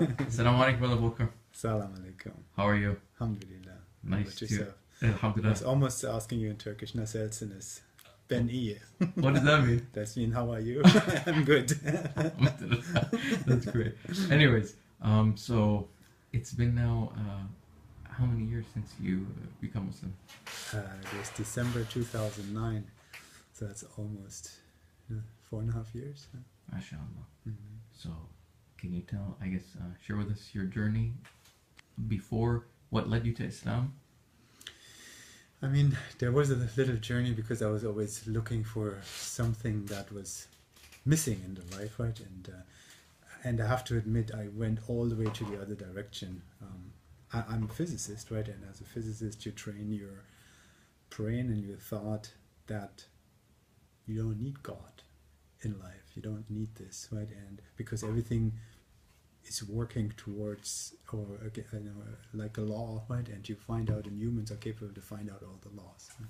Assalamu alaikum, brother Volker. Salam alaikum. How are you? Alhamdulillah. Nice to Yourself? I Alhamdulillah. was almost asking you in Turkish, nasılsınız? Ben iyi. What does that mean? That's mean, how are you? I'm good. That's great. Anyways, so it's been now how many years since you become Muslim? It was December 2009, so that's almost 4.5 years. MashaAllah. Mm-hmm. So, can you tell, I guess, share with us your journey before, what led you to Islam? I mean, there was a little journey because I was always looking for something that was missing in the life, right? And I have to admit, I went all the way to the other direction. I'm a physicist, right? And as a physicist, you train your brain and your thought that you don't need God in life. You don't need this, right? And because everything is working towards, or like a law, right? And you find out, and humans are capable to find out all the laws. Right?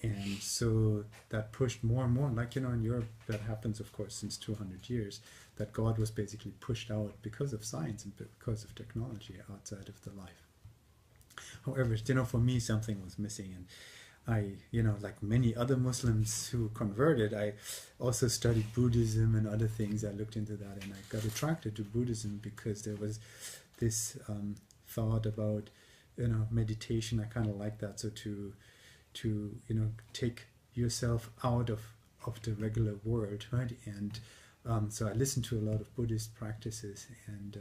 And so that pushed more and more, like, in Europe, that happens, of course, since 200 years, that God was basically pushed out because of science and because of technology outside of the life. However, for me, something was missing, and I, like many other Muslims who converted, I also studied Buddhism and other things. I looked into that, and I got attracted to Buddhism because there was this thought about, meditation. I kind of like that. So to take yourself out of the regular world, right? And so I listened to a lot of Buddhist practices, and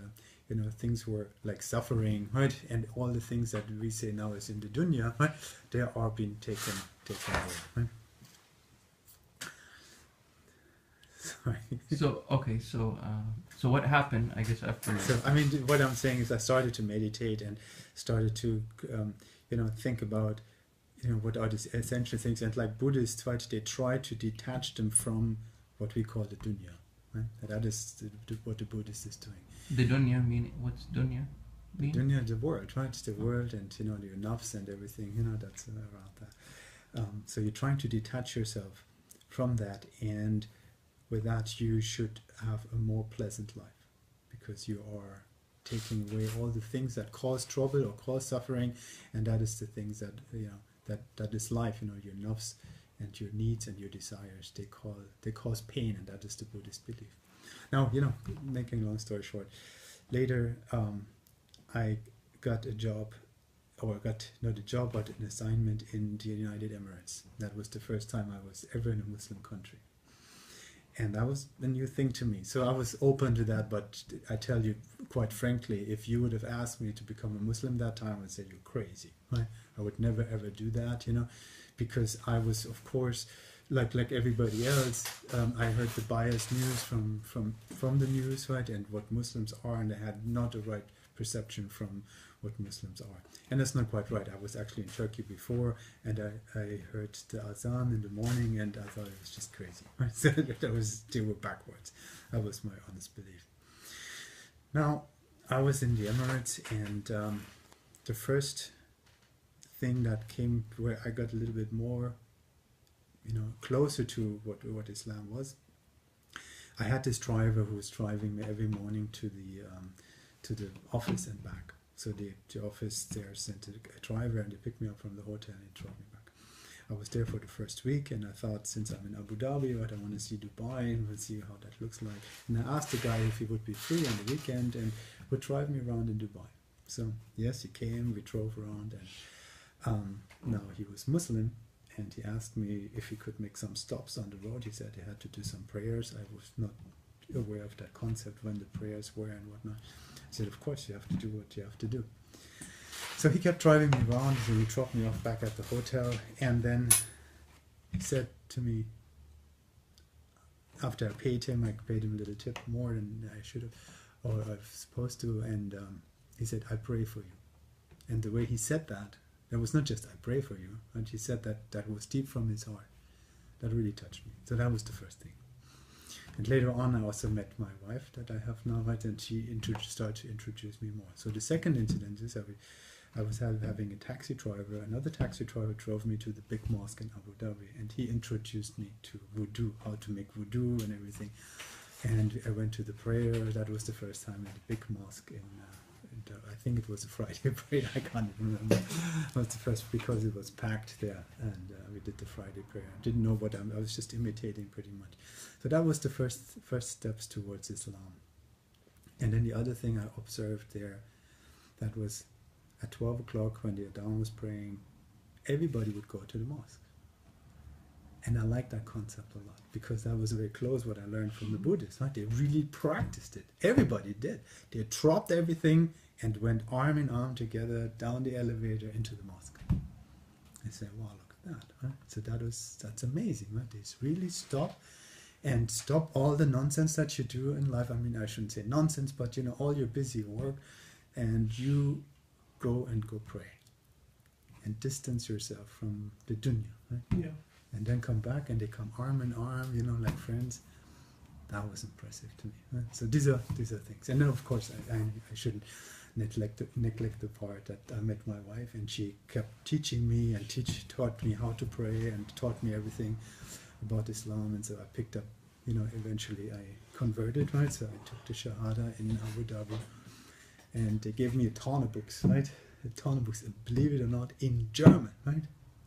things were like suffering, right? And all the things that we say now is in the dunya, right? They are being taken away, right? Sorry. So what happened, I guess, after? So I mean, what I'm saying is I started to meditate and started to think about what are the essential things, and like Buddhists, right? They try to detach them from what we call the dunya, right? That is what the Buddhist is doing. The dunya mean, what's dunya mean? Dunya, the world, right? The world, and your nafs and everything, that's around that. So you're trying to detach yourself from that, and with that you should have a more pleasant life, because you are taking away all the things that cause trouble or cause suffering, and that is the things that that is life. Your nafs and your needs and your desires, they cause pain, and that is the Buddhist belief. Now, making a long story short, later I got a job, or got not a job, but an assignment in the United Emirates. That was the first time I was ever in a Muslim country. And that was a new thing to me. So I was open to that, but I tell you quite frankly, if you would have asked me to become a Muslim that time, I'd say you're crazy. Right? I would never ever do that, because I was, of course, like everybody else, I heard the biased news from the news, right, and what Muslims are, and I had not a right perception from what Muslims are. And that's not quite right. I was actually in Turkey before, and I heard the azan in the morning, and I thought it was just crazy. Right? So they were backwards. That was my honest belief. Now, I was in the Emirates, and the first thing that came where I got a little bit more closer to what Islam was, I had this driver who was driving me every morning to the office and back. So the office there sent a driver, and they picked me up from the hotel and they drove me back. I was there for the first week, and I thought, since I'm in Abu Dhabi, right, I want to see Dubai and we'll see how that looks like. And I asked the guy if he would be free on the weekend and would drive me around in Dubai. So yes, he came, we drove around, and now he was Muslim, and he asked me if he could make some stops on the road. He said he had to do some prayers. I was not aware of that concept, when the prayers were and whatnot. I said, of course, you have to do what you have to do. So he kept driving me around, and he dropped me off back at the hotel, and then he said to me, after I paid him a little tip more than I should have, or I was supposed to, and he said, I pray for you. And the way he said that was not just I pray for you, and he said that was deep from his heart. That really touched me. So that was the first thing. And later on, I also met my wife that I have now, right, and she started to introduce me more. So the second incident is I was having a taxi driver. Another taxi driver drove me to the big mosque in Abu Dhabi, and he introduced me to wudu, how to make wudu and everything. And I went to the prayer. That was the first time in the big mosque I think it was a Friday prayer. I can't even remember. It was the first because it was packed there, and we did the Friday prayer. I didn't know what I was just imitating pretty much. So that was the first steps towards Islam. And then the other thing I observed there, that was at 12 o'clock when the Adhan was praying, everybody would go to the mosque. And I like that concept a lot, because that was very close what I learned from the Buddhists. Right? They really practiced it. Everybody did. They dropped everything and went arm in arm together down the elevator into the mosque. I said, wow, look at that. Right? So that's amazing. Right? They really stop all the nonsense that you do in life. I mean, I shouldn't say nonsense, but all your busy work, and you go pray and distance yourself from the dunya. Right? Yeah. And then come back, and they come arm in arm, like friends. That was impressive to me. Right? So these are things. And then, of course, I shouldn't neglect the part that I met my wife, and she kept teaching me and taught me how to pray and taught me everything about Islam. And so I picked up, eventually I converted, right? So I took the Shahada in Abu Dhabi, and they gave me a ton of books, right? A ton of books, believe it or not, in German, right?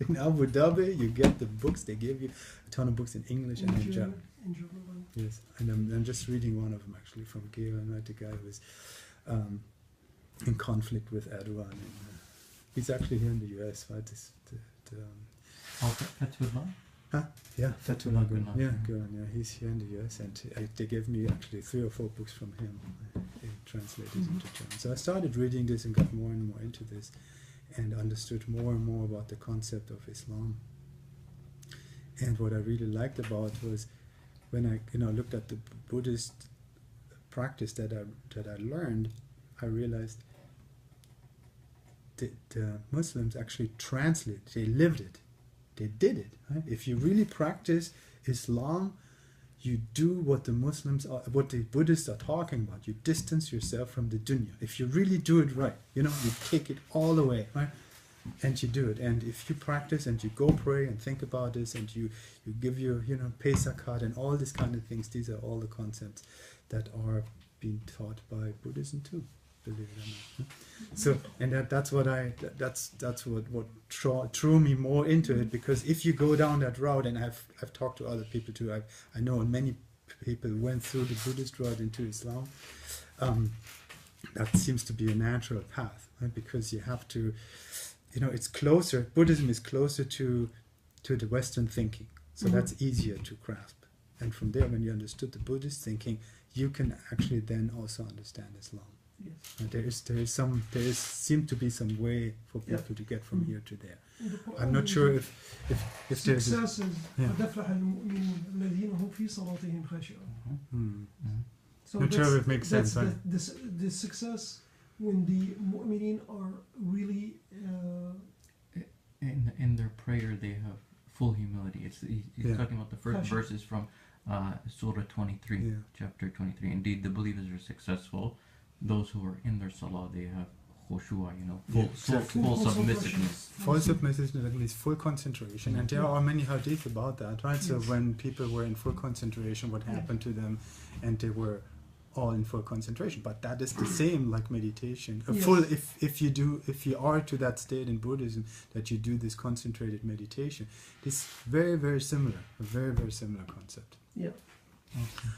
In Abu Dhabi, you get the books. They give you a ton of books in English and in German. In German. Yes, and I'm just reading one of them actually from Galen, right? The guy who was in conflict with Erdogan. And, he's actually here in the U.S., right? Fethullah? Huh? Yeah, Fethullah Gulen. Gulen. Yeah, Gulen. Yeah, he's here in the U.S. and they gave me actually 3 or 4 books from him, translated into German. So I started reading this and got more and more into this, and understood more and more about the concept of Islam. And what I really liked about was when I looked at the Buddhist practice that I learned, I realized that the Muslims actually translated, they lived it, they did it. Right? If you really practice Islam, you do what the Buddhists are talking about. You distance yourself from the dunya. If you really do it right, you take it all away, right? And you do it. And if you practice and you go pray and think about this, and you give your, pay zakat and all these kind of things, these are all the concepts that are being taught by Buddhism too, believe it or not. So, and that's what drew me more into it, because if you go down that route, and I've talked to other people too, I know many people went through the Buddhist route into Islam. That seems to be a natural path, right? Because you have to, it's closer. Buddhism is closer to the Western thinking, so that's easier to grasp. And from there, when you understood the Buddhist thinking, you can actually then also understand Islam. Yes. There seems to be some way for people to get from here to there. I'm not sure if there's success is قد أفلح المؤمنون الذين هم في صلاتهم خاشعون. So not sure if it makes sense. Right? The success when the mu'minin are really in their prayer, they have full humility. He's talking about the first verses from Surah 23, chapter 23. Indeed, the believers are successful. Those who are in their salah, they have khushua, full submissiveness. Full submissiveness means full concentration. And there are many hadith about that, right? So when people were in full concentration, what happened to them? And they were all in full concentration. But that is the same like meditation. If you are to that state in Buddhism, that you do this concentrated meditation, it's very, very similar. A very, very similar concept. Yeah. Okay.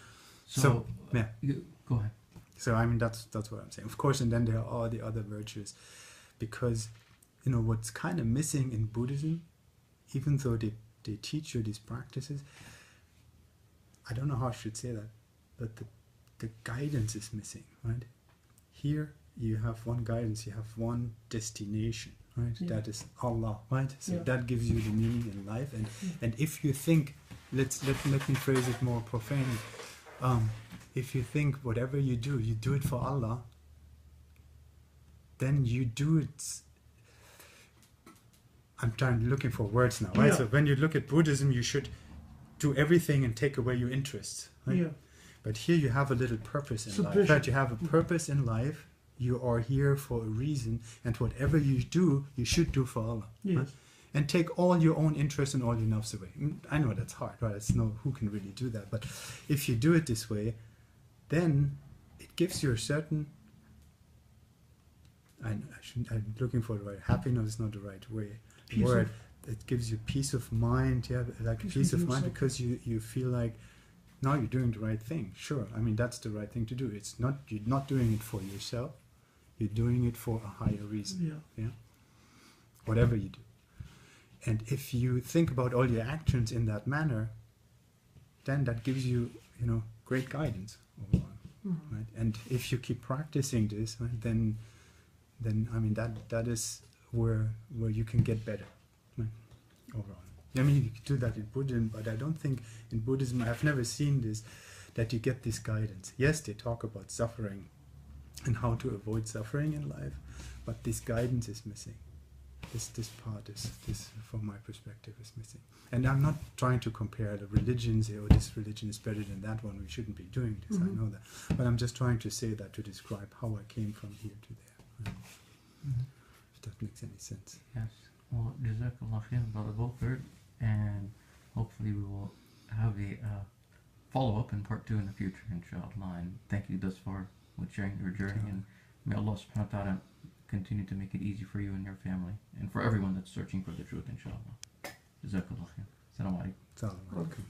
So go ahead. So I mean that's what I'm saying. Of course, and then there are all the other virtues, because what's kind of missing in Buddhism, even though they teach you these practices, I don't know how I should say that, but the guidance is missing, right? Here you have one guidance, you have one destination, right? Yeah. That is Allah, right? So that gives you the meaning in life, and if you think, let me phrase it more profanely. If you think whatever you do it for Allah, then you do it. I'm looking for words now, right? Yeah. So when you look at Buddhism, you should do everything and take away your interests, right? Yeah. But here you have a little purpose in life. Right? You have a purpose in life. You are here for a reason, and whatever you do, you should do for Allah. Yes. Right? and take all your own interests and all your nafs away. I know that's hard, right? It's no, who can really do that? But if you do it this way, then it gives you a certain, I'm looking for the right, happiness is not the right word. It gives you peace of mind, like peace of mind, because you feel like now you're doing the right thing. Sure, I mean that's the right thing to do. It's not, you're not doing it for yourself. You're doing it for a higher reason. Yeah. Whatever you do. And if you think about all your actions in that manner, then that gives you, great guidance overall, right? And if you keep practicing this, right, then I mean that is where you can get better, right, overall. I mean, you can do that in Buddhism, but I don't think in Buddhism, I've never seen this, that you get this guidance. Yes, they talk about suffering and how to avoid suffering in life, but this guidance is missing. This part is, from my perspective, is missing. And I'm not trying to compare the religions here, this religion is better than that one, we shouldn't be doing this, I know that. But I'm just trying to say that to describe how I came from here to there. If that makes any sense. Yes. Well, Jazakallah khair, Brother Volker, and hopefully we will have a follow-up in part 2 in the future, inshallah. And thank you thus far with sharing your journey, and may Allah subhanahu wa ta'ala continue to make it easy for you and your family, and for everyone that's searching for the truth, inshallah. Jazakallah khair. Assalamu alaikum. Assalamu alaikum.